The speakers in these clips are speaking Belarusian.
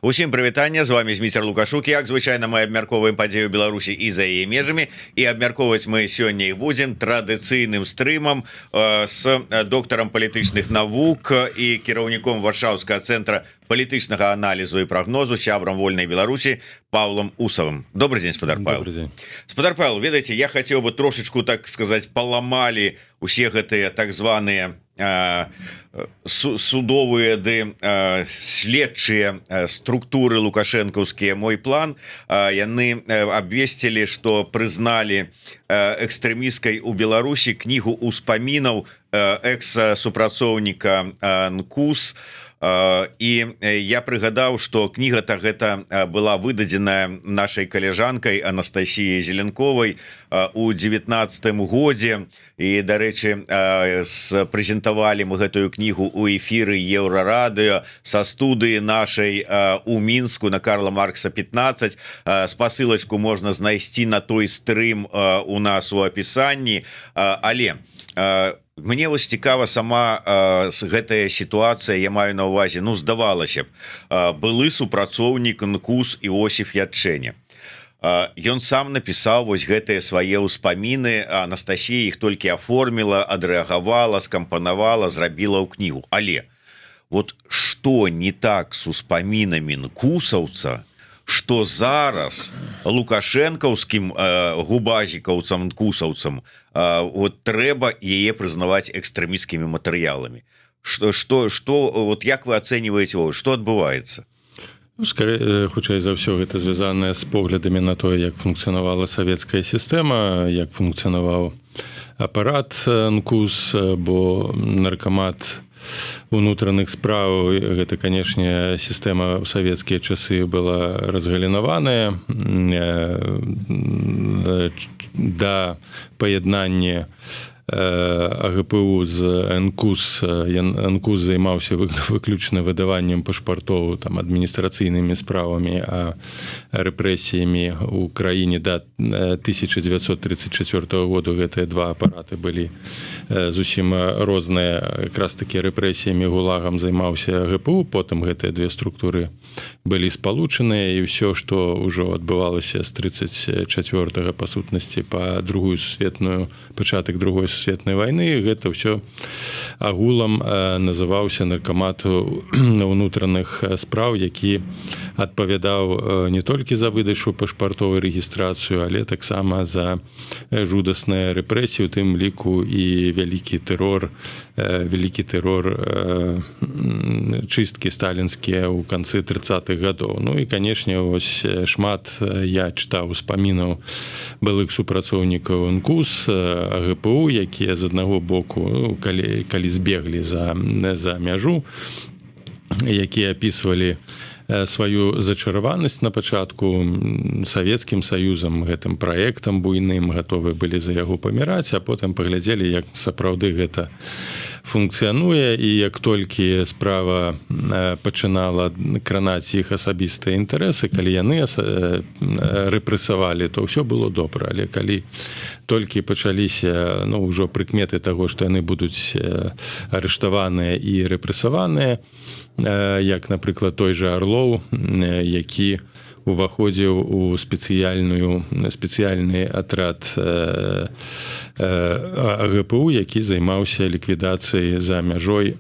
Усім прывітання, з вами Зміцер Лукашук. Як звычайна, мы абмярковваем падзею Беларусі і за яе межамі, і абмярковваць мы сёння і будзем традыцыйным стрымам з доктарам палітычных навук і кіраўніком Варшаўскага цэнтра палітычнага аналізу і прагнозу, сябрам Вольнай Беларусі Павлом Усовым. Добрый день, спадар Павел. Добрый день. Спадар Павел, ведаеце, я хацеў бы трошечку, так сказаць, паламалі усе гэтыя так званыя судовыя ды следчыя структуры лукашэнкаўскія. Мой план, яны абвесцілі, што прызналі экстрэмісткай у Беларусі кнігу ўспамінаў экс-супрацоўніка НКУС. І я прыгадаў, што кніга-то гэта была выдадзеная нашай каляжанкай Анастасіяй Зеленковай у 19 годзе. І, дарэчы, прэзентавалі мы гэтую кнігу ў эфіры Еўрарадыё са студыі нашай у Мінску на Карла Маркса 15. Спасылачку можна знайсці на той стрым у нас у апісанні. Але мне вось цікава сама гэтая сітуацыя, я маю на ўвазе, ну, здавалася б, былы супрацоўнік НКУС Іосіф Ятчэня. Ён сам напісаў вось гэтыя свае ўспаміны, Анастасія іх толькі аформіла, адрэагавала, скампанавала, зрабіла ў кнігу. Але вот што не так з успамінамі НКУСаўца, што зараз лукашэнкаўскім губазікаўцам, НКУСаўцам вот трэба яе прызнаваць экстрэмісцкімі матэрыяламі. Вот як вы ацэньваеце, што адбываецца? Хутчэй за ўсё гэта звязанае з поглядамі на тое, як функцыянавала савецкая сістэма, як функцыянаваў апарат НКУС, бо наркамат унутраных спраў, гэта, канешне, сістэма ў савецкія часы была разгалінаваная да паяднання АГПУ з НКУС. НКУС займаўся выключна выдаваннем пашпартоў, там, адміністрацыйнымі справамі, а рэпрэсіямі ў краіне да 1934 году гэтыя два апараты былі зусім розныя. Якраз такі рэпрэсіямі, гулагам займаўся АГПУ, потым гэтыя две структуры былі спалучаныя, і ўсё, што ўжо адбывалася з 34-го, па сутнасці, па другую сусветную, пачатак другой сусветнай вайны, гэта ўсё агулам называўся наркамат унутраных спраў, які адпавядаў не толькі за выдачу пашпартоў і рэгістрацыю, але таксама за жудасныя рэпрэсіі, у тым ліку і вялікі тэрор, чысткі сталінскія ў канцы 30-х гадоў. Ну і, канешне, ось шмат я чытаў успамінаў былых супрацоўнікаў НКУС, АГПУ, якія з аднаго боку, калі збеглі за мяжу, якія апісвалі сваю зачараванасць на пачатку Савецкім Саюзам, гэтым праектам буйным, гатовы былі за яго паміраць, а потым паглядзелі, як сапраўды гэта функцыянуе, і як толькі справа пачынала кранаць іх асабістыя інтарэсы, калі яны рэпрэсавалі, то ўсё было добра. Але калі толькі пачаліся, ну, ўжо прыкметы таго, што яны будуць арыштаваныя і рэпрэсаваныя, як, напрыклад, той жа Арлоў, які уваходзіў у спецыяльны атрад АГПУ, які займаўся ліквідацыяй за мяжой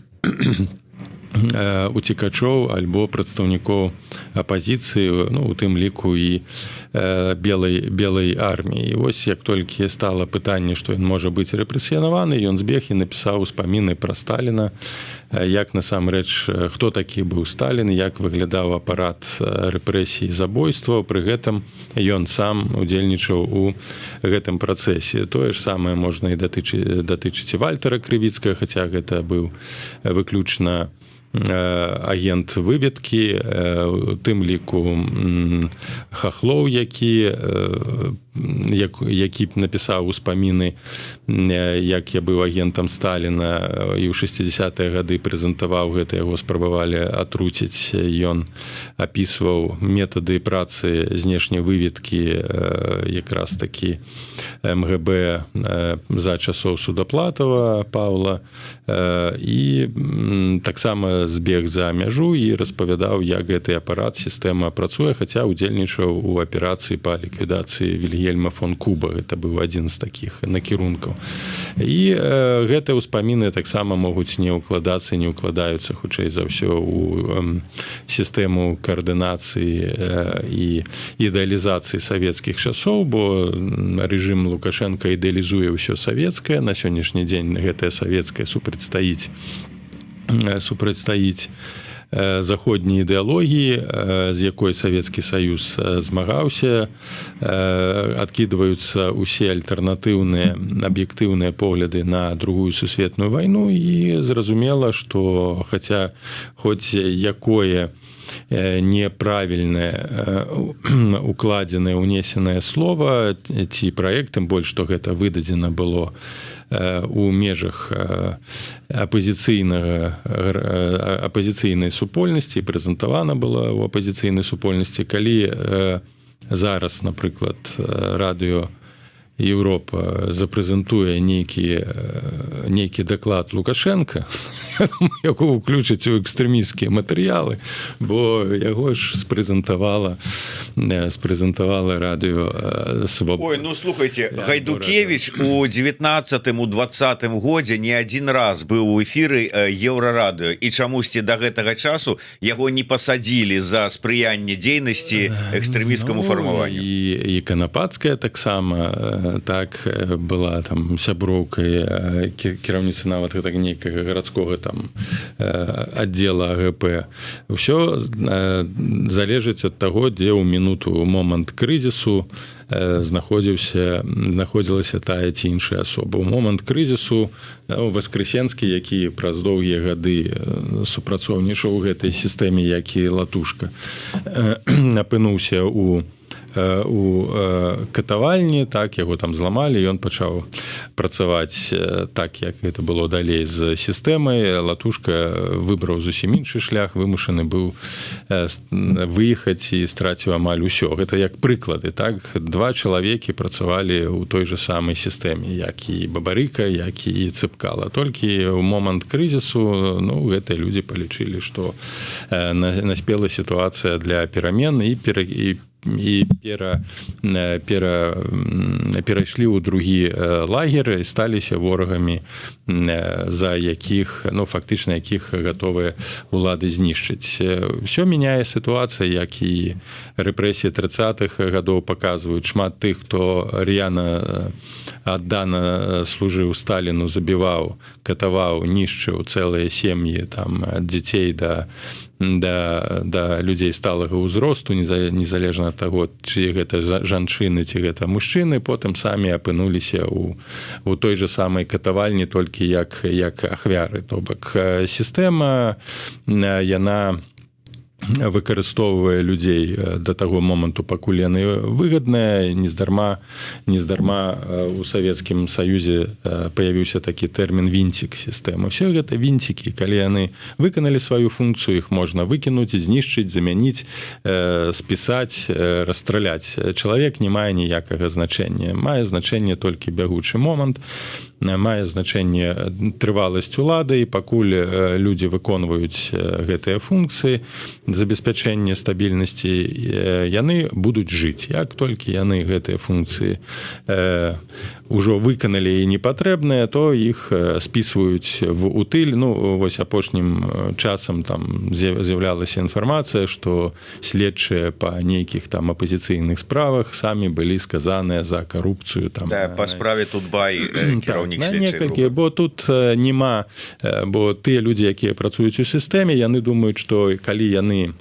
уцекачоў альбо прадстаўнікоў апазіцыі, ну, у тым ліку і белай арміі. І вось як толькі стала пытанне, што ён можа быць рэпрэсіянаваны, ён збег і напісаў успаміны пра Сталіна, як насамрэч, хто такі быў Сталін, як выглядаў апарат рэпрэсій, забойстваў. Пры гэтым ён сам удзельнічаў у гэтым працэсе. Тое ж самае можна і датычыць і Вальтера Крывіцкага, хаця гэта быў выключна агент выведкі, у тым ліку Хахлоў, які які б напісаў успаміны, як я быў агентам Сталіна і ў 60-е гады прэзентаваў гэта, яго спрабавалі атруціць. Ён апісваў метады працы знешняй выведкі якраз такі МГБ за часоў Судаплатова Павла, і таксама збег за мяжу і распавядаў, як гэты апарат, сістэма працуе, хаця удзельнічаў у аперацыі па ліквідацыі Вільгельма фон Куба. Гэта быў адзін з такіх накірункаў. І гэтыя ўспаміны таксама могуць не ўкладацца, не ўкладаюцца хутчэй за ўсё у сістэму каардынацыі і ідэалізацыі савецкіх часоў, бо рэжым Лукашенка ідэалізуе ўсё савецкае. На сённяшні дзень гэтае савецкае супрацьстаіць заходняй ідэалогіі, з якой Савецкі Саюз змагаўся. Адкідваюцца ўсе альтэрнатыўныя аб'ектыўныя погляды на Другую сусветную вайну, і зразумела, што хаця хоць якое неправільнае укладзенае, унесенае слова ці праект, тым больш, што гэта выдадзена было у межах апазіцыйнай супольнасці, прэзентавана была ў апазіцыйнай супольнасці. Калі зараз, напрыклад, радыё Европа запрэзентуе нейкі даклад Лукашенка, яго ўключаць у экстрэмісцкія матэрыялы, бо яго ж спрэзентавала радыё Свабода. Ой, ну слухайте, Гайдукевич у 19-м, у 20-м годзе не адзін раз быў у эфіры Еўрарадыё, і чамусьці да гэтага часу яго не пасадзілі за спрыянне дзейнасці экстрэмісцкаму фармаванню. І Канапацкая таксама так была там сяброўкай кіраўніцы нават гэтага нейкага гарадскога там аддзела АГП. Усё залежыць ад таго, дзе ў минуту, у момант крызісу знаходзілася тая ці іншая асоба. У момант крызісу Васкрэсенскі, які праз доўгія гады супрацоўнічаў у гэтай сістэме, як і Латушка, апынуўся у катавальні, так, яго там зламалі, ён пачаў працаваць так, як гэта было далей з сістэмай. Латушка выбраў зусім іншы шлях, вымушаны быў выехаць і страціў амаль усё. Гэта як прыклады, так, два чалавекі працавалі ў той жа самай сістэме, як і Бабарыка, як і Цыпкала. Толькі ў момант крызісу, ну, гэтыя людзі палічылі, што наспела сітуацыя для перамен і перайшлі ў другі лагер і сталіся ворагамі, за якіх, ну, фактычна якіх гатовыя улады знішчыць. Усё мяняе сітуацыя, як і рэпрэсіі 30-х гадоў паказваюць. Шмат тых, хто р'яна аддана служыў Сталіну, забіваў, катаваў, нішчыў цэлыя сем'і, там, ад дзяцей да людзей сталага ўзросту, незалежна ад таго, ці гэта жанчыны, ці гэта мужчыны, потым самі апынуліся у той жа самай катавальні, толькі як ахвяры. То бок сістэма, яна выкарыстоўвае людзей да таго моманту, пакуль яны выгадныя. Нездарма у Савецкім Саюзе паявіўся такі тэрмін вінцік сістэмы. Усё гэта вінцікі. Калі яны выканалі сваю функцыю, іх можна выкінуць, знішчыць, замяніць, спісаць, расстраляць. Чалавек не мае ніякага значэння. Мае значэнне толькі бягучы момант, мае значэнне трываласць улады, і пакуль людзі выконваюць гэтыя функцыі забеспячэння стабільнасці, яны будуць жыць. Як толькі яны гэтыя функцыі ўжо выканалі і непатрэбныя, то іх спісваюць в утыль. Ну, вось апошнім часам там з'яўлялася інфармацыя, што следчыя па нейкіх там апазіцыйных справах самі былі сказаныя за карупцыю. Там, па справе Тутбай, кіраўнік следчай групы. Бо тут нема, бо тыя людзі, якія працуюць у сістэме, яны думаюць, што калі яны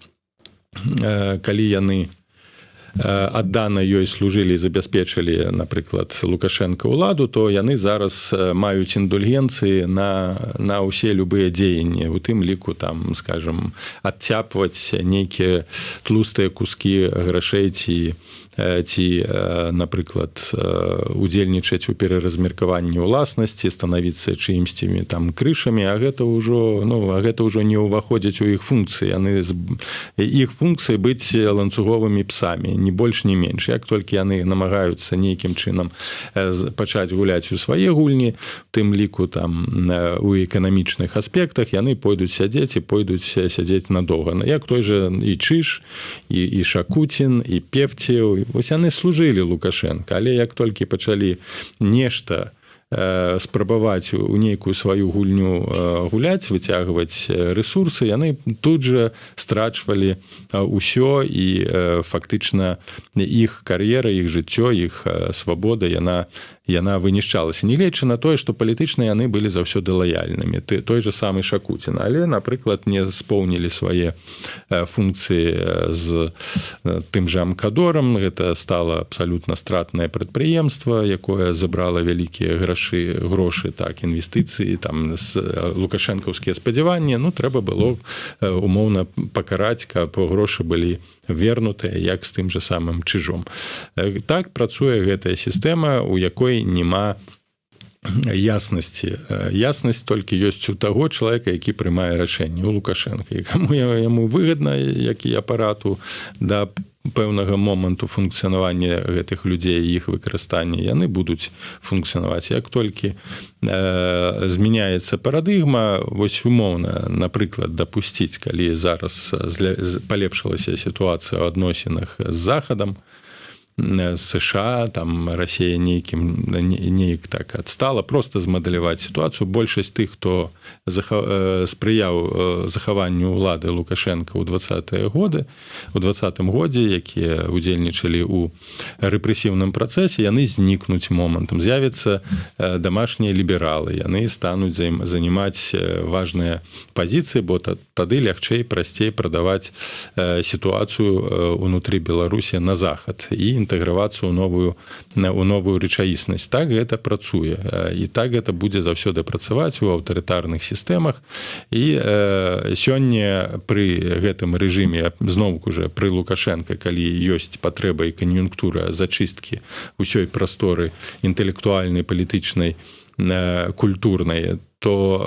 аддана ёй служылі і забяспечылі, напрыклад, Лукашенка ўладу, то яны зараз маюць індульгенцыі на ўсе любыя дзеянні, у тым ліку там, скажем, адцяпваць нейкія тлустыя кускі грашэй ці ці, напрыклад, удзельнічаць у пераразмеркаванні ўласнасці, станавіцца чыімсьці там крышамі, а гэта ўжо не ўваходзіць у іх функцыі. Іх функцыі быць ланцуговымі псамі, ні больш, ні менш. Як толькі яны намагаюцца нейкім чынам пачаць гуляць у свае гульні, тым ліку там у эканамічных аспектах, яны пойдуць сядзець і пойдуць сядзець надоўга. Як той жа і Чыш, і Шакуцін, і Певцеў. Вось яны служылі Лукашенко, але як толькі пачалі нешта спрабаваць у нейкую сваю гульню гуляць, выцягваць рэсурсы, яны тут жа страчвалі ўсё, і фактычна іх кар'ера, іх жыццё, іх свабода, яна вынішчалася. Нягледзячы на тое, што палітычна яны былі заўсёды лаяльнымі. Той же самы Шакуцін. Але, напрыклад, не споўнілі свае функцыі з тым жа Амкадорам. Гэта стала абсалютна стратнае прадпрыемства, якое забрала вялікія грошы, так, інвестыцыі, там, лукашэнкаўскія спадзяванні. Трэба было умоўна пакараць, каб грошы былі вернутыя, як з тым жа самым Чыжом. Так працуе гэтая сістэма, у якой няма яснасці. Яснасць толькі ёсць у таго чалавека, які прымае рашэнне, у Лукашенка. І каму яму выгадна, як і апарату, да пэўнага моманту функцыянавання гэтых людзей і іх выкарыстання, яны будуць функцыянаваць. Як толькі змяняецца парадыгма, вось умоўна, напрыклад, дапусціць, калі зараз палепшылася сітуацыя ў адносінах з Захадам, США, там Расія неяк так адстала, просто змадэляваць сітуацыю. Большасць тых, хто спрыяў захаванню ўлады Лукашенка ў 20-м годзе, якія удзельнічалі ў рэпрэсіўным працэсе, яны знікнуць момантам. З'явяцца дамашнія лібералы, яны стануць занімаць важныя пазіцыі, бо тады лягчэй, прасцей прадаваць сітуацыю ўнутры Беларусі на захад і інтэгравацца ў новую рэчаіснасць. Так гэта працуе. І так гэта будзе заўсёды працаваць у аўтарытарных сістэмах. І сёння пры гэтым рэжыме, зноўку же пры Лукашенка, калі ёсць патрэба і кан'юнктура зачысткі ўсёй прасторы інтэлектуальнай, палітычнай, культурнай, то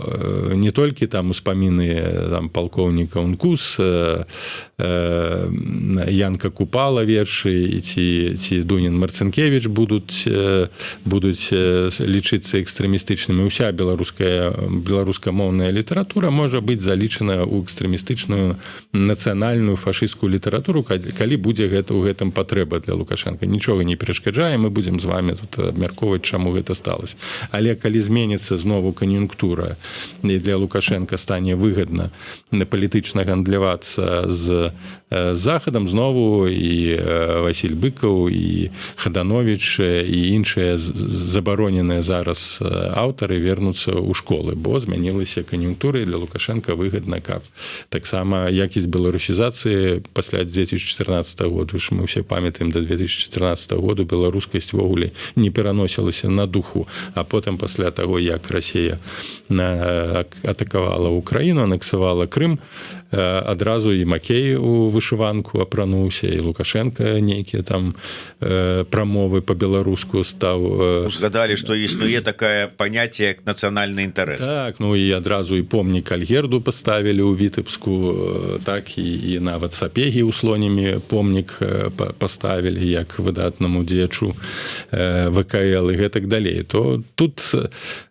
не толькі там успаміны там палкоўніка Ункус, Янка Купала вершы ці Дунін Марцінкевіч будуць лічыцца экстрэмістычнымі. Уся беларускамоўная літаратура можа быць залічана ў экстрэмістычную нацыянальную фашысцкую літаратуру, калі будзе гэта ў гэтым патрэба для Лукашенка. Нічога не перашкаджае, мы будзем з вами тут абмяркоўваць, чаму гэта сталася. Але калі зменіцца знову кан'юнктура і для Лукашенка стане выгадна палітычна гандлявацца з Захадам, знову і Васіль Быкаў, і Хадановіч, і іншыя забароненыя зараз аўтары вернуцца ў школы, бо змянілася кан'юнктура, і для Лукашенка выгадна, каб таксама якасць беларусізацыі пасля 2014 году, мы ўсе памятаем, до 2014 году беларускасць ввогуле не пераносілася на духу, а потым пасля таго, як Расія атакавала Украіну, анексавала Крым, адразу і Макей у вышыванку апрануўся, і Лукашенко нейкія там прамовы па-беларуску стаў. Узгадалі, што існуе такае паняцце як нацыянальны інтарэс. Так, і адразу і помнік Альгерду паставілі ў Вітебску, так, і нават Сапегі ў Слонімі помнік паставілі як выдатнаму дзеячу ВКЛ і гэтак далей. То тут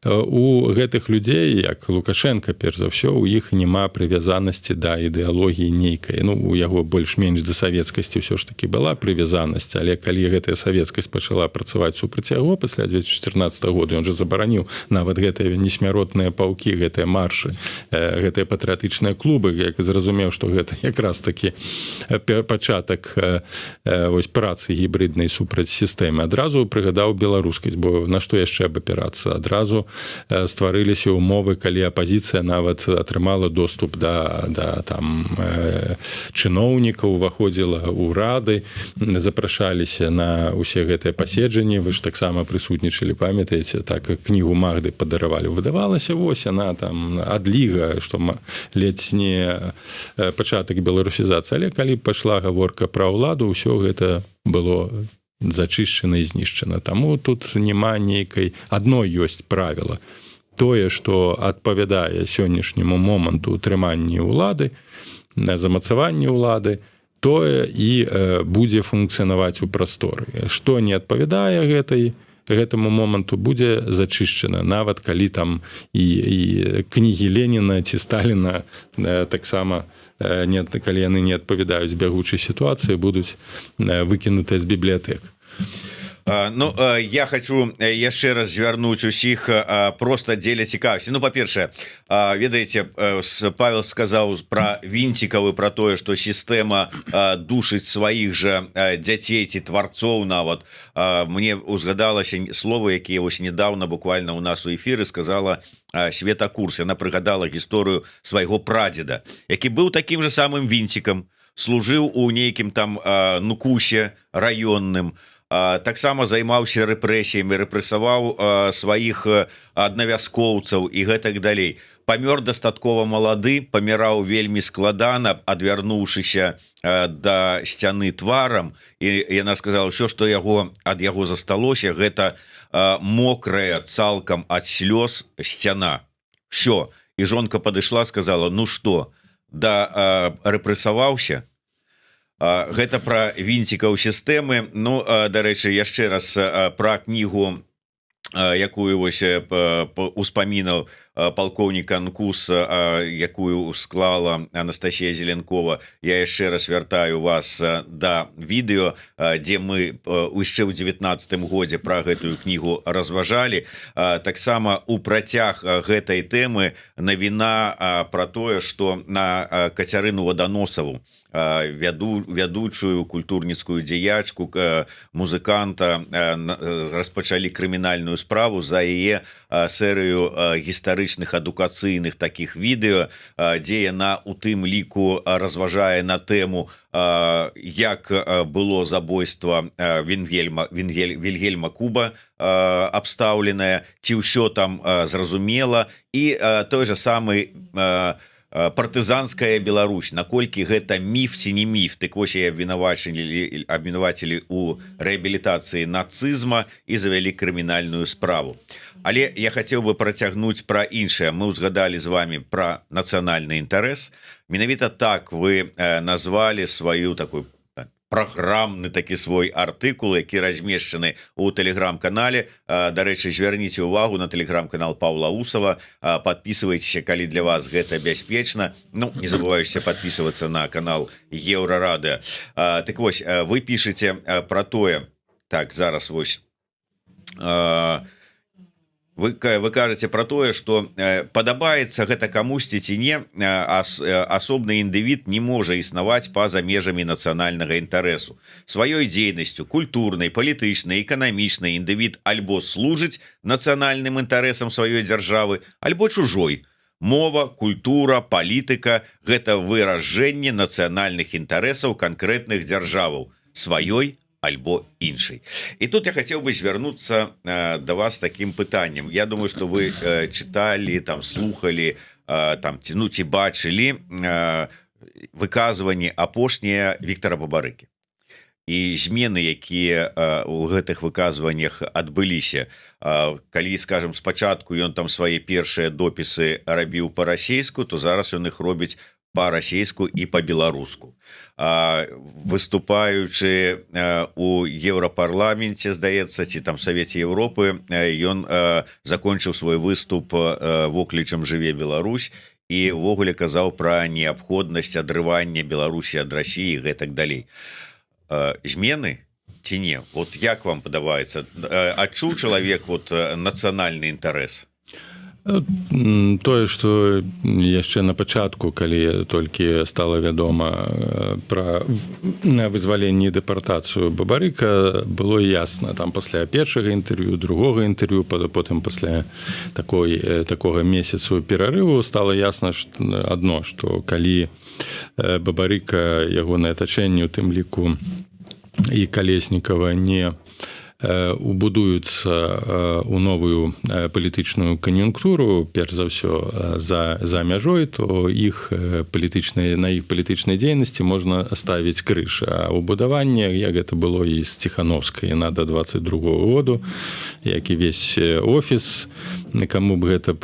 у гэтых людзей, як Лукашенко, перш за ўсё, у іх няма прывязанасці да ідэалогіі нейкай. У яго больш-менш да савецкасці ўсё ж такі была прывязанасць, але калі гэтая савецкасць пачала працаваць супраць яго пасля 2014 года, ён жа забараніў нават гэтыя несмяротныя паўкі, гэтыя маршы, гэтыя патрыятычныя клубы, як зразумеў, што гэта якраз такі пачатак працы гібриднай супраць сістэмы. Адразу прыгадаў беларускасць, бо на што яшчэ абапірацца? Адразу стварыліся ўмовы, калі апазіцыя нават атрымала доступ да там чыноўнікаў, уваходзіла ў рады, запрашаліся на ўсе гэтыя паседжанні. Вы ж таксама прысутнічалі, памятаеце, так кнігу Магды падаравалі. Выдавалася, вось яна там адліга, што ледзь не пачатак беларусізацыі. Але калі пайшла гаворка пра ўладу, ўсё гэта было зачышчана і знішчана. Таму тут няма нейкай... Адно ёсць правіла. Тое, што адпавядае сённяшняму моманту утрымання ўлады, замацавання ўлады, тое і будзе функцыянаваць у прасторы. Што не адпавядае гэтаму моманту, будзе зачышчана. Нават калі там і кнігі Леніна ці Сталіна таксама, калі яны не адпавядаюць бягучай сітуацыі, будуць выкінутыя з бібліятэк. Ну, я хочу яшчэ раз звярнуць усіх просто дзеля цікавасці. Ну, па-першае, ведаеце, Павел сказаў пра вінцікавы, пра тое, што сістэма душыць сваіх жа дзяцей ці тварцоў нават. Мне узгадалася слово, якія вось недавно буквально у нас у эфіры сказала Света Курс. Яна прыгадала гісторыю свайго прадзеда, які быў такім жа самым вінцікам, служыў у нейкім там нукусе раённым, таксама займаўся рэпрэсіямі, рэпрэсаваў сваіх аднавязкоўцаў і гэтак далей. Памёр дастаткова малады, паміраў вельмі складана, адвярнуўшыся да сцяны тварам, і яна сказала, ўсё, што ад яго засталося, гэта мокрая цалкам ад слёз сцяна. Всё. І жонка падышла, сказала, ну што, рэпрэсаваўся? Гэта пра вінцікаў сістэмы. Ну, дарэчы, яшчэ раз пра кнігу, якую вось успамінаў палкоўнік Анкус, якую склала Анастасія Зеленкова. Я яшчэ раз вяртаю вас да відэо, дзе мы яшчэ ў 19-м годзе пра гэтую кнігу разважалі. Таксама у працяг гэтай тэмы навіна пра тое, што на Кацярыну Ваданосаву, вядучую культурніцкую дзеячку, музыканта, распачалі крымінальную справу за яе серыю гістарычных адукацыйных такіх відэо, дзе яна у тым ліку разважае на тэму, як было забойства Вільгельма Куба абстаўленае, ці ўсё там зразумела, і той же самы партызанская Беларусь, наколькі гэта міф ці не міф. Так вось яе абвінавацілі ў рэабілітацыі нацызма і завялі крымінальную справу. Але я хацеў бы працягнуць пра іншае. Мы ўзгадалі з вами пра нацыянальны інтарэс. Менавіта так вы назвалі сваю такую праграмны такі свой артыкул, які размешчаны ў тэлеграм-канале. Дарэчы, звярніце ўвагу на тэлеграм-канал Паўла Усава, подписывайтеся, калі для вас гэта бяспечна. Ну, не забывайся подписываться на канал Еўрарадыо. Так вось, вы пішаце пра тое, так, зараз вось, вы кажаце пра тое, што падабаецца гэта камусьці ці не, асобны індывід не можа існаваць па-за межамі нацыянальнага інтарэсу. Сваёй дзейнасцю, культурнай, палітычнай, эканамічнай індывід альбо служыць нацыянальным інтарэсам сваёй дзяржавы, альбо чужой. Мова, культура, палітыка – гэта выражэнне нацыянальных інтарэсаў канкрэтных дзяржаваў, сваёй альбо іншай. І тут я хацеў бы звярнуцца да вас такім пытаннем. Я думаю, што вы чыталі, там, слухалі, там, ці бачылі выказванні апошнія Віктара Бабарыкі. І змены, якія ў гэтых выказваннях адбыліся. Калі, скажем, спачатку ён там свае першыя допісы рабіў па-расейску, то зараз ён іх робіць па-расейску і па-беларуску. Выступаючы у Еўрапарламенце, здаецца, ці там Савеце Еўропы, ён закончыў свой выступ воклічам «Жыве Беларусь» і ўвогуле казаў пра неабходнасць адрывання Беларусі ад Расіі і гэтак далей. Змены ці не? Вот як вам падабаецца? Адчуў чалавек вот нацыянальны інтарэс? Тое, што яшчэ на пачатку, калі толькі стала вядома пра вызваленне і дэпартацыю Бабарыка, было ясна. Там пасля першага інтэрв'ю, другога інтэрв'ю, потым пасля такога месяцу перарыву стала ясна адно, што калі Бабарыка, ягонае атачэнне, у тым ліку і Калеснікава не убудуюцца у новую палітычную кан'юнктуру, перш за ўсё за мяжой, то на іх палітычнай дзейнасці можна ставіць крыж. А ўбудаванне, як гэта было і з Ціхановскай на да 22 году, як і весь офіс, каму б гэта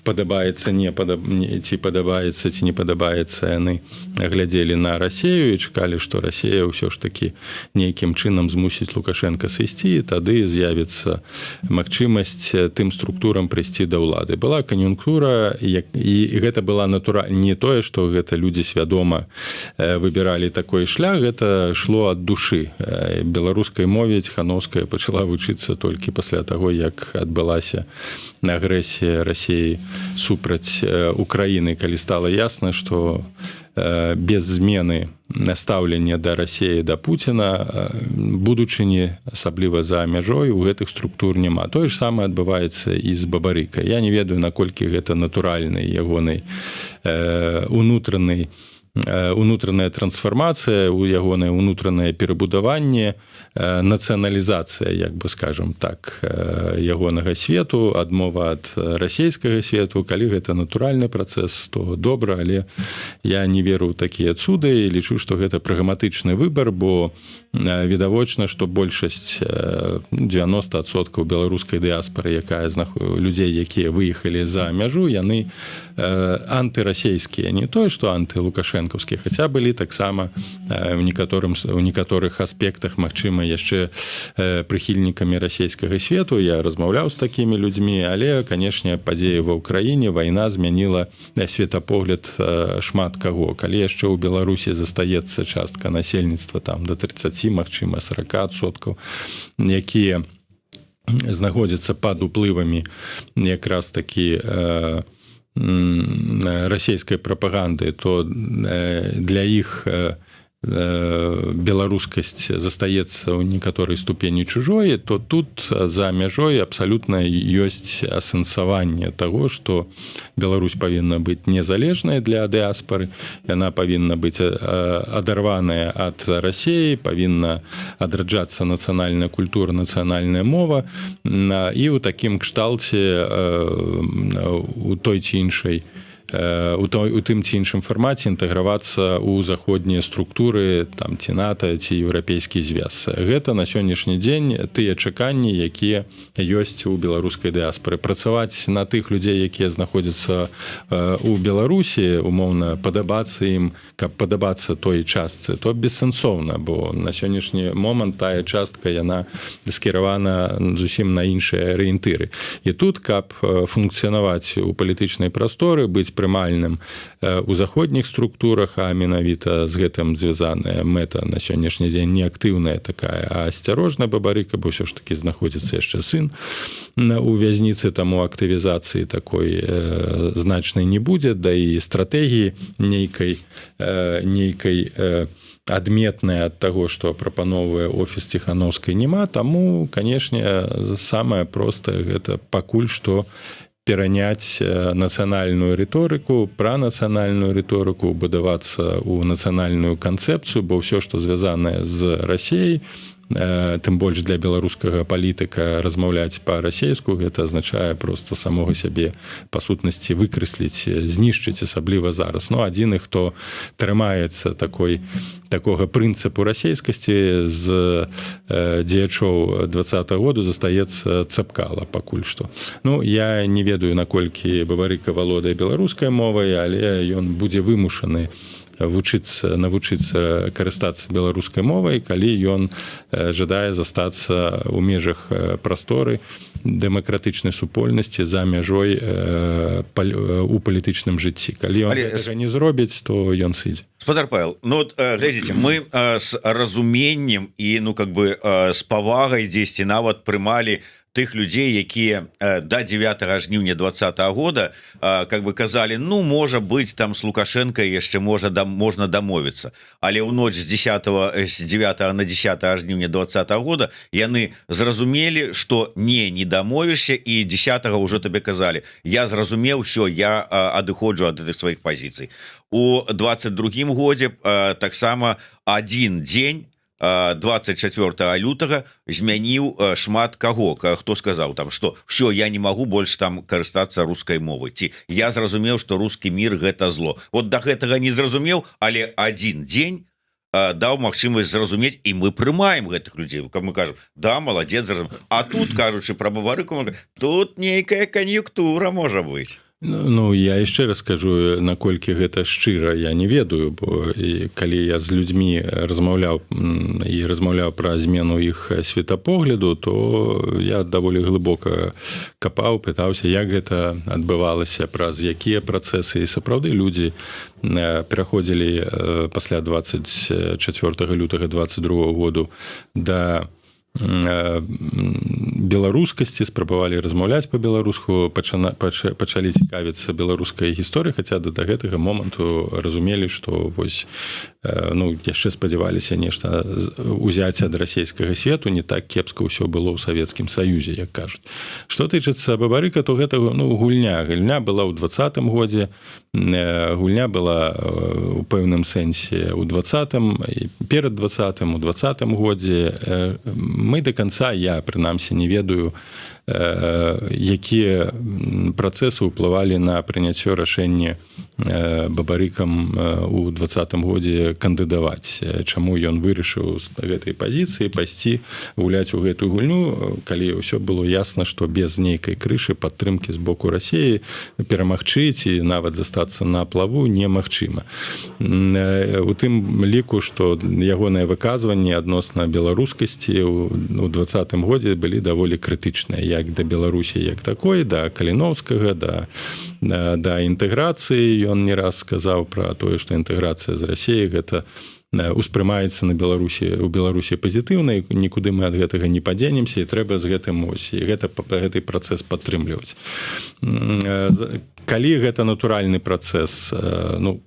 падабаецца, ці падабаецца, ці не падабаецца, яны глядзелі на Расею і чакалі, што Расея ўсё ж такі нейкім чынам змусіць Лукашенко сысці, і тады з'явіцца магчымасць тым структурам прыйсці да ўлады. Была кан'юнктура, і гэта была не тое, што гэта людзі свядома выбіралі такой шлях, гэта шло ад душы. Беларускай мове Ціхановская пачала вучыцца толькі пасля таго, як адбылася агрэсія Расіі супраць Украіны, калі стала ясна, што без змены стаўлення да Расіі, да Пуціна будучыні, асабліва за мяжой, у гэтых структур няма. Тое ж самае адбываецца і з Бабарыкай. Я не ведаю, наколькі гэта натуральнай ягонай унутраная трансфармацыя, у ягонае унутранае перабудаванне, нацыяналізацыя, як бы скажем так, ягонага свету, адмова ад расійскага свету. Калі гэта натуральны працэс, то добра, але я не веру ў такія цуды і лічу, што гэта прагматычны выбар, бо відавочна, што большасць 90% беларускай дыаспары, людзей, якія выехалі за мяжу, яны антырасійскія, не тое, што антылукашэнкаўскія, хаця былі таксама у некаторых аспектах, магчыма, яшчэ прыхільнікамі расійскага свету. Я размаўляў з такімі людзьмі, але, канешне, падзеі ва ўкраіне, вайна змяніла светапогляд шмат каго. Калі яшчэ ў Беларусі застаецца частка насельніцтва там да 30, магчыма, 40%, якія знаходзяцца пад уплывамі якраз такі расійскай прапаганды, то для іх беларускасць застаецца ў некаторай ступені чужой, то тут за мяжой абсалютна ёсць асэнсаванне таго, што Беларусь павінна быць незалежнай для дыаспары, яна павінна быць адарваная ад Расіі, павінна адраджацца нацыянальная культура, нацыянальная мова, і ў такім кшталце у той ці іншай у тым ці іншым фармаце інтэгравацца ў заходнія структуры, там, ці НАТО, ці еўрапейскі звяз. Гэта на сённяшні дзень тыя чаканні, якія ёсць у беларускай дыаспары. Працаваць на тых людзей, якія знаходзяцца ў Беларусі, умоўна падабацца ім, каб падабацца той частцы, то бессэнсоўна, бо на сённяшні момант тая частка, яна скіравана зусім на іншыя арыентыры. І тут, каб функцыянаваць у палітычнай прасторы, быць прымальным у заходніх структурах, а менавіта з гэтым звязаная мэта на сённяшні дзень не актыўная такая, а асцярожна Бабарыка, бо ўсё ж такі знаходзіцца яшчэ сын у вязніцы, таму актывізацыі такой значнай не будзе, да і стратэгіі нейкай адметная ад таго, што прапановвае офіс Ціхановскай няма, таму, канешне, самае простае гэта пакуль што пераняць нацыянальную рыторыку, пра нацыянальную рыторыку, будавацца ў нацыянальную канцэпцыю, бо ўсё, што звязанае з Расіяй, тым больш для беларускага палітыка размаўляць па-расейску, гэта азначае проста самога сябе па сутнасці выкрэсліць, знішчыць, асабліва зараз. Ну, адзіны, хто трымаецца такога прынцыпу расейскасці з дзеячоў 20-го году застаецца Цапкала пакуль што. Ну, я не ведаю, наколькі Бабарыка валодае беларускай мовай, але ён будзе вымушаны навучыцца карыстацца беларускай мовай, калі ён жадае застацца ў межах прасторы дэмакратычнай супольнасці за мяжой у палітычным жыцці. Калі ён гэтага не зробіць, то ён сыдзе. Спадар Павел, ну вот глядзіце, мы с разуменнем і с павагай дзесьці нават прымалі тых людзей, якія до 9 жніўня 2020 года как бы казалі, ну можа быть там с Лукашенко яшчэ можна дамовіцца, але ў ноч з 9 на 10 жніўня 2020 года яны зразумелі, что не дамовішся, і 10 ўжо табе казалі, я зразумеў, все, я адыходжу ад гэтых сваіх пазіцый. У 22 годзе таксама один дзень 24 лютага змяніў шмат каго, хто сказаў там, что все, я не могу больше там карыстацца рускай мовай, ці я зразумеў, что русский мир гэта зло. Вот до гэтага не зразумеў, але один дзень даў магчымасць зразумець, і мы прымаем гэтых людзей, как мы кажам, да, маладзец, а тут, кажучы пра Бабарыку, тут нейкая кан'юнктура можа быць. Ну, я яшчэ раз скажу, наколькі гэта шчыра, я не ведаю, бо калі я з людзьмі размаўляў пра змену іх светапогляду, то я даволі глыбока капаў, пытаўся, як гэта адбывалася, праз якія працэсы, і сапраўды людзі пераходзілі пасля 24 лютага 22 году да беларускасці, спрабавалі размаўляць па-беларуску, пачалі цікавіцца беларускай гісторыяй, хаця да гэтага моманту разумелі, што вось, ну, яшчэ спадзяваліся нешта узяць ад расійскага свету, не так кепска ўсё было ў Савецкім Саюзе, як кажуць. Што тычыцца Бабарыка, то гэта, ну, гульня была ў 20-м годзе, гульня была у пэўным сэнсе ў 20-м, і перад 20-м, у 20-м годзе. Мы до конца, я прынамсі не ведаю, якія працэсы ўплывалі на прыняццё рашэння Бабарыкам у 20-м годзе кандыдаваць. Чаму ён вырашыў з гэтай пазіцыі пайсці гуляць у гэтую гульню, калі ўсё было ясна, што без нейкай крышы падтрымкі з боку Расіі перамагчы ці нават застацца на плаву немагчыма. У тым ліку, што ягоныя выказванні адносна беларускасці у 20-м годзе былі даволі крытычныя, як да Беларусі, як такой, да Каліноўскага, да інтэграцыі. Ён не раз сказаў пра тое, што інтэграцыя з Расіяй гэта успрымаецца у Беларусі пазітыўна, і нікуды мы ад гэтага не падзенемся, і трэба з гэтым гэты працэс падтрымліваць. Калі гэта натуральны працэс, ну,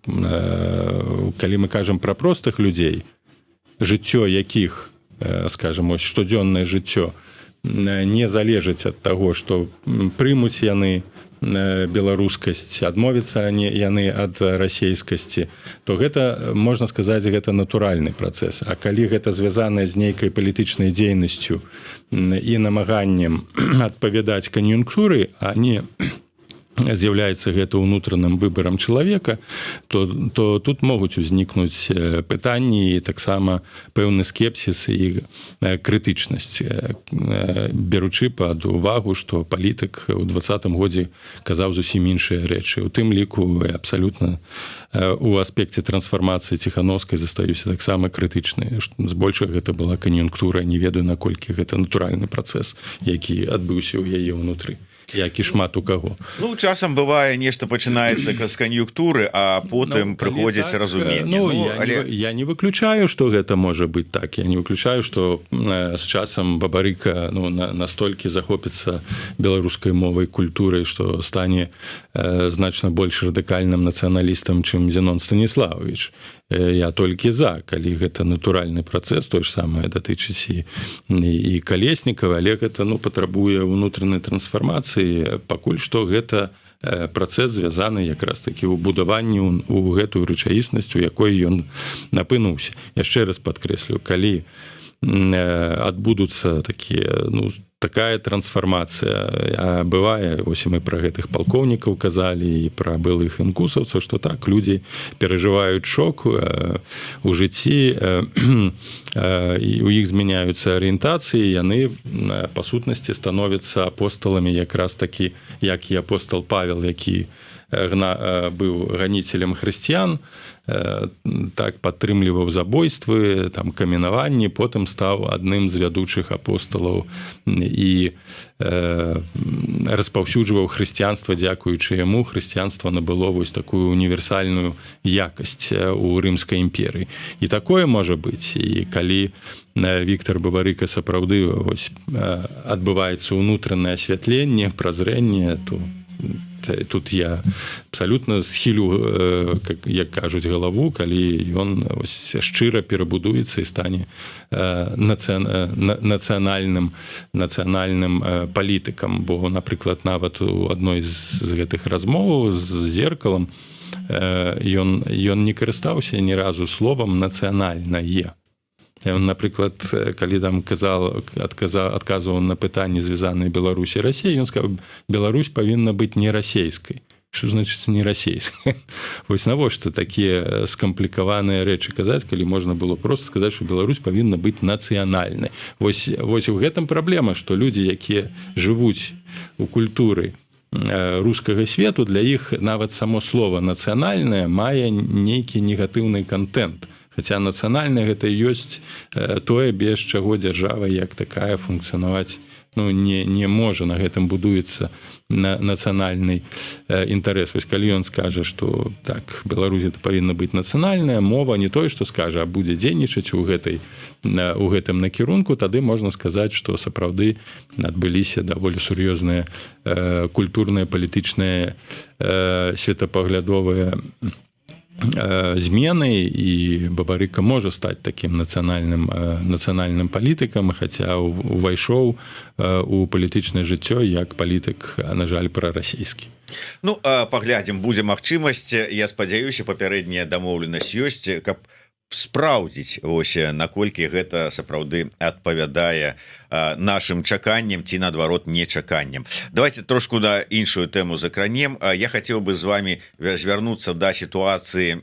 калі мы кажам пра простых людзей, жыццё якіх, скажам, штодзённае жыццё не залежыць ад таго, што прымуць яны беларускасць, адмовіцца яны ад расейскасці, то гэта, можна сказаць, гэта натуральны працэс. А калі гэта звязана з нейкай палітычнай дзейнасцю і намаганнем адпавядаць кан'юнктуры, а не з'яўляецца гэта ўнутраным выбарам чалавека, то тут могуць узнікнуць пытанні і таксама пэўны скепсіс і крытычнасць, беручы пад увагу, што палітык у 20-м годзе казаў зусім іншыя рэчы. У тым ліку абсалютна у аспекце трансфармацыі Ціхановскай застаюся таксама крытычныя. Збольшага гэта была кан'юнктура, не ведаю, наколькі гэта натуральны працэс, які адбыўся ў яе ўнутры. Як і шмат у каго. Ну, часам бывае, нешта пачынаецца з кан'юнктуры, а потым прыходзіць разуменне. Я не выключаю, што гэта можа быць так. Я не выключаю, што з часам Бабарыка настолькі захопіцца беларускай мовай, культурай, што стане значна больш радыкальным нацыяналістам, чым Зенон Станіславович. Я толькі за, калі гэта натуральны працэс, тое ж самае датычыць і Калеснікава, але гэта патрабуе ўнутранай трансфармацыі. Пакуль што гэта працэс звязаны якраз такі ў будаванні ў гэтую рэчаіснасць, у якой ён апынуўся. Яшчэ раз падкрэслю, калі адбудуцца такая трансфармацыя, бывае, вось мы пра гэтых палкоўнікаў казалі і пра былых інкусаўцаў, што так, людзі перажываюць шок у жыцці, і у іх змяняюцца арыентацыі, яны па сутнасці становяцца апосталамі якраз такі, як і апостал Павел, які быў ганіцелем хрысціян, так падтрымліваў забойствы, там каменаванні, потым стаў адным з вядучых апосталаў і распаўсюджваў хрысціянства. Дзякуючы яму хрысціянства набыло вось такую універсальную якасць у рымскай імперыі. І такое можа быць. І калі Віктор Бабарыка сапраўды вось адбываецца ўнутранае асвятленне, празрэнне, то тут я абсалютна схілю, як кажуць, галаву, калі ён шчыра перабудуецца і стане нацыянальным палітыкам. Бо, напрыклад, нават у адной з гэтых размоваў з «Зеркалам» ён не карыстаўся ні разу словам «нацыянальнае». Он, напрыклад, калі там адказваў на пытанні, звязаныя Беларусі і Расіяй, ён сказаў, Беларусь павінна быць не расейскай. Што значыць не расейскай? Вось навошта такія скамплікаваныя рэчы казаць, калі можна было проста сказаць, што Беларусь павінна быць нацыянальнай. Вось у гэтым праблема, што людзі, якія жывуць у культуры рускага свету, для іх нават само слова «нацыянальнае» мае нейкі негатыўны контент. Хаця нацыянальнае гэта ёсць тое, без чаго дзяржава як такая функцыянаваць не можа. На гэтым будуецца нацыянальны інтарэс. Вось калі ён скажа, што так, Беларусь павінна быць нацыянальная, мова не тое, што скажа, а будзе дзейнічаць у гэтым накірунку, тады можна сказаць, што сапраўды адбыліся даволі сур'ёзныя культурныя, палітычныя, светапаглядовыя змены, і Бабарыка можа стаць такім нацыянальным палітыкам, хаця увайшоў у палітычнае жыццё як палітык, на жаль, прарасійскі. Ну, паглядзім, будзе магчымасць. Я спадзяюся, папярэдняя дамоўленасць ёсць, каб спраўдзіць, вось, наколькі гэта сапраўды адпавядае нашим чаканням ці, наадварот, нечаканням. Давайте трошку на іншую тэму закранем. Я хацеў бы з вами звярнуцца да сітуацыі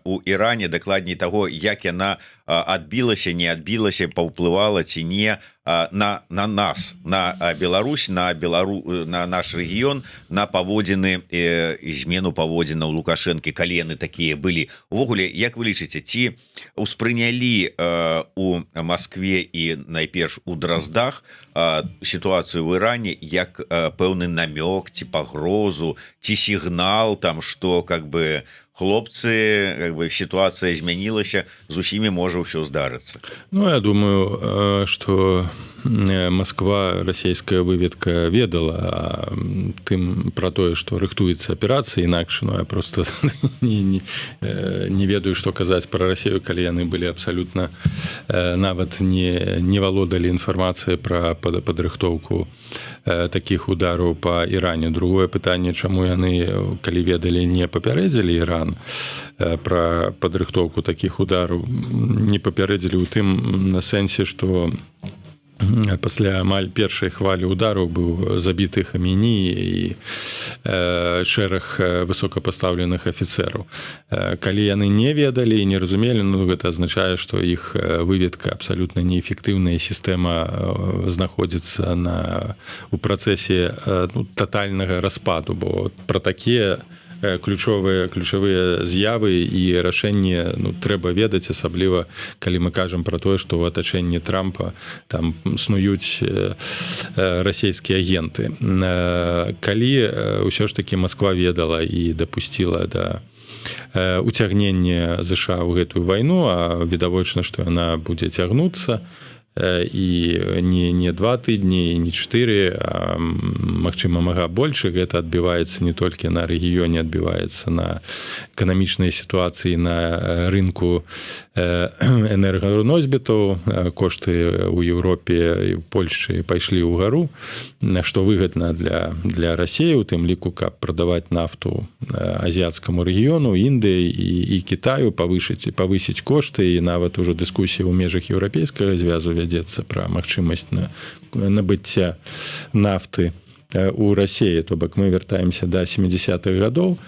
у Іране, дакладней таго, як яна адбілася, не адбілася, паўплывала ці не на нас, на Беларусь, на наш рэгіён, на паводзіны і змену паводзінаў Лукашэнкі, калі яны такія былі. Увогуле, як вы лічыце, ці ўспрынялі у Маскве і найперш у Дроздах сітуацыю ў Іране як пэўны намёк ці пагрозу, ці сігнал, там, што как бы хлопцы, сітуацыя змянілася, з усімі можа ўсё здарыцца? Ну, я думаю, што Москва, расійская выведка ведала тым пра тое, што рыхтуецца аперацыя, інакш, я просто не ведаю, што казаць пра Расію, калі яны былі абсалютна нават не валодалі інфармацыяй пра падрыхтоўку такіх удараў па Іране. Другое пытанне, чаму яны, калі ведалі, не папярэдзілі Іран пра падрыхтоўку такіх удараў, не папярэдзілі ў тым на сэнсе, што пасля амаль першай хвалі удараў быў забіты Хаміні і шэраг высокапастаўленых афіцэраў. Калі яны не ведалі і не разумелі, гэта азначае, што іх выведка абсалютна неэфектыўная, сістэма знаходзіцца у працэсе татальнага распаду, бо пра такія ключавыя з'явы і рашэнні трэба ведаць, асабліва калі мы кажам пра тое, што ў атачэнні Трампа там снуюць расійскія агенты. Калі ўсё ж такі Масква ведала і дапусціла да уцягнення ЗША ў гэтую вайну, а відавочна, што яна будзе цягнуцца, і не 2 тыдні, не 4, а магчыма мага больш. Гэта адбіваецца не толькі на рэгіёне, адбіваецца на эканамічнай сітуацыі на рынку энерганосьбітаў. Кошты ў Еўропе і ў Польшчы пайшлі ўгару, што выгадна для Расіі, у тым ліку, каб прадаваць нафту азіяцкаму рэгіёну, Індыі і Кітаю, павысіць кошты, і нават ужо дыскусія ў межах еўрапейскага звязу вядзецца пра магчымасць набыцця нафты у Расіі. То бок мы вяртаемся да 70-х гадоў.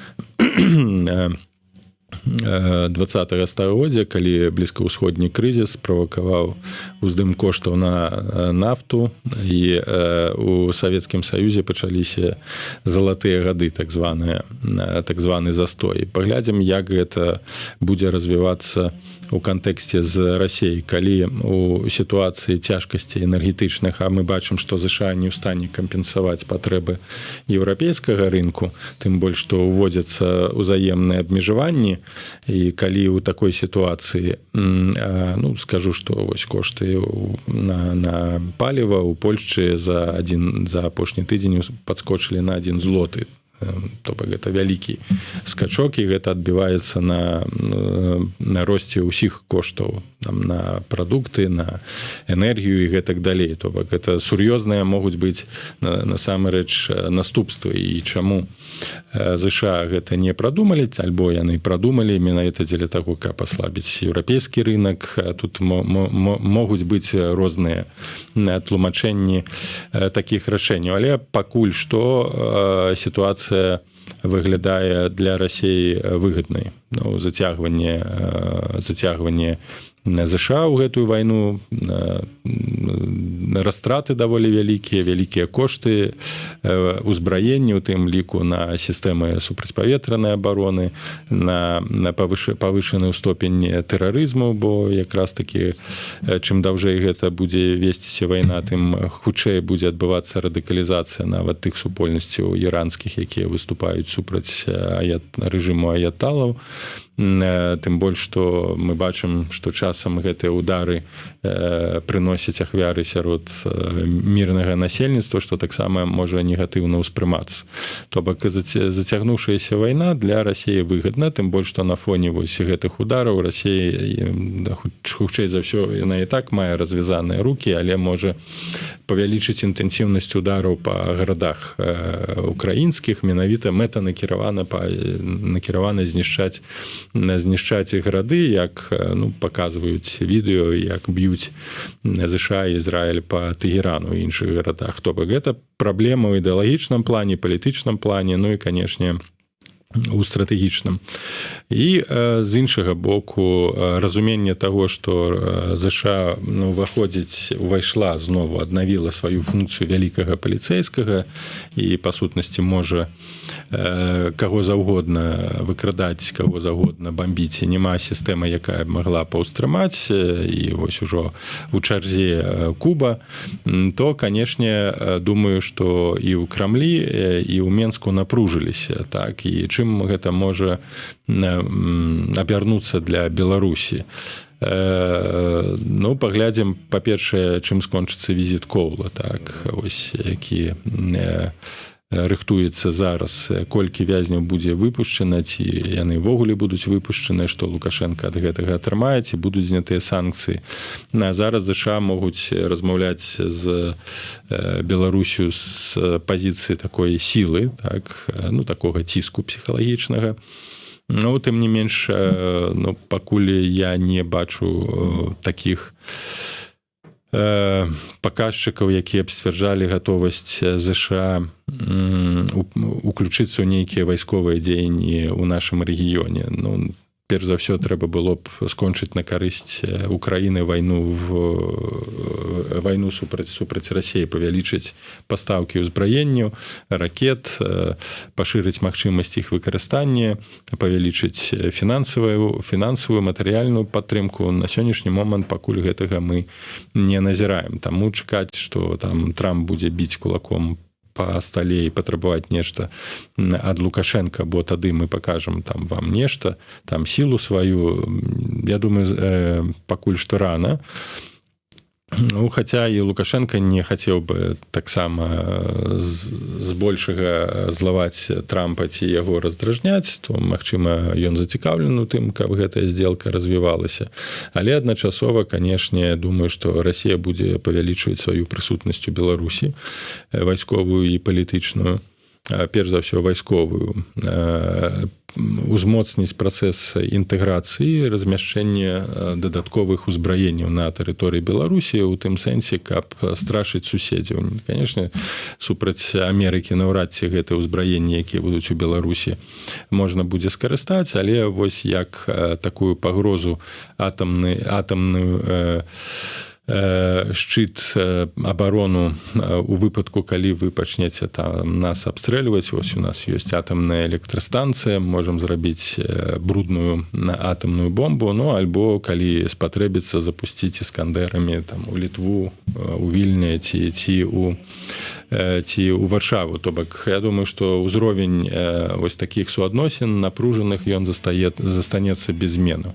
20 стагоддзя, калі блізкаўсходні крызіс правакаваў уздым коштаў на нафту, і у Савецкім Саюзе пачаліся залатыя гады, так званы застой. Паглядзім, як гэта будзе развівацца у кантэксце з Расіяй, калі у сітуацыі цяжкасці энергетычных, а мы бачым, што ЗША не ў стане кампенсаваць патрэбы еўрапейскага рынку, тым больш, што ўводзяцца ўзаемныя абмежаванні, і калі ў такой сітуацыі, скажу, што вось кошты на паліва ў Польшчы за апошні тыдзень падскочылі на 1 злоты. То бок гэта вялікі скачок, і гэта адбіваецца на росце ўсіх коштаў, там, на прадукты, на энергію і гэтак далей. То бок гэта сур'ёзныя могуць быць насамрэч наступствы, і чаму ЗША гэта не прадумалі, альбо яны прадумалі менавіта дзеля таго, каб аслабіць еўрапейскі рынок. Тут могуць быць розныя тлумачэнні такіх рашэнняў, але пакуль што сітуацыя выглядае для Расіі выгаднай. Зацягванне ЗША ў гэтую вайну, растраты даволі вялікія кошты, узбраенне, у тым ліку на сістэмы супрацьпаветранай абароны, на павышаны ступень тэрарызму, бо якраз такі чым даўжэй гэта будзе весціся вайна, тым хутчэй будзе адбывацца радыкалізацыя нават тых супольнасцяў іранскіх, якія выступаюць супраць рэжыму аяталаў. Тым больш, што мы бачым, што часам гэтыя ўдары прыносяць ахвяры сярод мірнага насельніцтва, што таксама можа негатыўна ўспрымацца. То бок зацягнуўшаяся вайна для Расіі выгадна, тым больш, што на фоне вось гэтых удараў Расія, хутчэй за ўсё, яна і так мае развязаныя рукі, але можа павялічыць інтэнсіўнасць удараў па гарадах украінскіх, менавіта мэта накіравана знішчаць гарады, як паказваюць відэо, як б'юць ЗША і Ізраіль па Тэгерану і іншых гарадах. То бок гэта праблема ў ідэалагічным плане, палітычным плане, і, канешне, у стратэгічным. І з іншага боку, разуменне таго, што ЗША увайшла знову, аднавіла сваю функцыю вялікага паліцэйскага і, па сутнасці, можа каго заўгодна выкрадаць, каго заўгодна бамбіць, і няма сістэмы, якая магла паўстрымаць, і вось ужо у чарзе Куба, то, канешне, думаю, што і ў Крамлі, і ў Менску напружыліся, так, і чым гэта можа абярнуцца для Беларусі. Паглядзім, па-першае, чым скончыцца візіт Коўла, так, ось, які рыхтуецца зараз, колькі вязняў будзе выпушчана, ці яны ўвогуле будуць выпушчаны, што Лукашенко ад гэтага атрымае, ці будуць знятыя санкцыі. Зараз ЗША могуць размаўляць з Беларусю з пазіцыі такой сілы, так, такога ціску псіхалагічнага. Тым не менш, пакуль я не бачу такіх паказчыкаў, якія б сцвярджалі гатовасць ЗША уключыцца ў нейкія вайсковыя дзеянні ў нашым рэгіёне. Перш за ўсё, трэба было б скончыць на карысць Украіны вайну супраць Расіі, павялічыць пастаўкі ўзбраенняў, ракет, пашырыць магчымасць іх выкарыстання, павялічыць фінансавую, матэрыяльную падтрымку. На сённяшні момант пакуль гэтага мы не назіраем. Таму чакаць, што там Трамп будзе біць кулаком па стале і патрабаваць нешта ад Лукашенка, бо тады мы пакажам там вам нешта, там сілу сваю, я думаю, пакуль што рана. Хаця і Лукашенко не хацеў бы таксама збольшага злаваць Трампа ці яго раздражняць, то, магчыма, ён зацікаўлены ў тым, каб гэтая здзелка развівалася. Але адначасова, канешне, думаю, што Расія будзе павялічваць сваю прысутнасць у Беларусі, вайсковую і палітычную, перш за ўсё вайсковую. узмоцніць працэс інтэграцыі, размяшчэння дадатковых узбраенняў на тэрыторыі Беларусі у тым сэнсе, каб страшыць суседзяў. Конечно, супраць Амерыкі наўрад ці гэтыя ўзбраенні, якія будуць у Беларусі, можна будзе скарыстаць, але вось як такую пагрозу атамную шчыт абарону у выпадку, калі вы пачнеце там нас абстрэльваць, вось у нас ёсць атамная электрастанцыя, можам зрабіць брудную атамную бомбу, ну альбо калі спатрэбіцца запусціць іскандэрамі там у Літву, у Вільні ці у Варшаву. То бок я думаю, што ўзровень вось такіх суадносін напружаных ён застанецца без зменаў.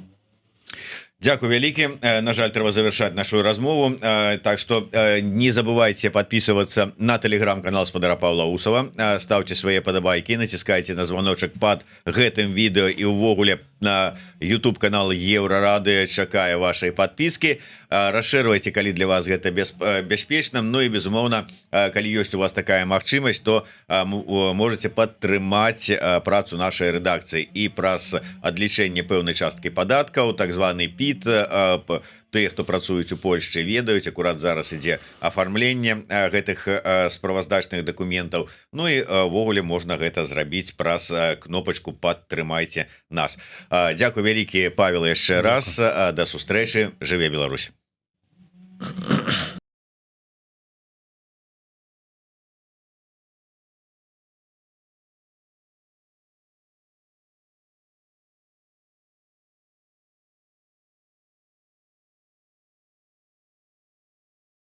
Дякую вялікі. На жаль, трэба завершаць нашу размову. Так што не забывайце подписываться на телеграм-канал спадара Павла Усова. Ставьте свае падабайкі, націскайце на званочак под гэтым відэо і ўвогуле на YouTube канал Еўрарадыё чакае вашай подписки. Расширвайце, калі для вас гэта бяспечна. Ну і безумоўна, калі ёсць у вас такая магчымасць, то можете падтрымаць працу нашай рэдакцыі і праз адлічэнне пэўнай часткі падаткаў, так званы ПІТ. Тыя, хто працуюць у Польшчы, ведаюць, акурат зараз ідзе афармленне гэтых справаздачных дакументаў. Ну і ўвогуле можна гэта зрабіць праз кнопачку «Падтрымайце нас». Дзякуй вялікі, Павел, яшчэ раз. Да сустрэчы. Жыве Беларусь.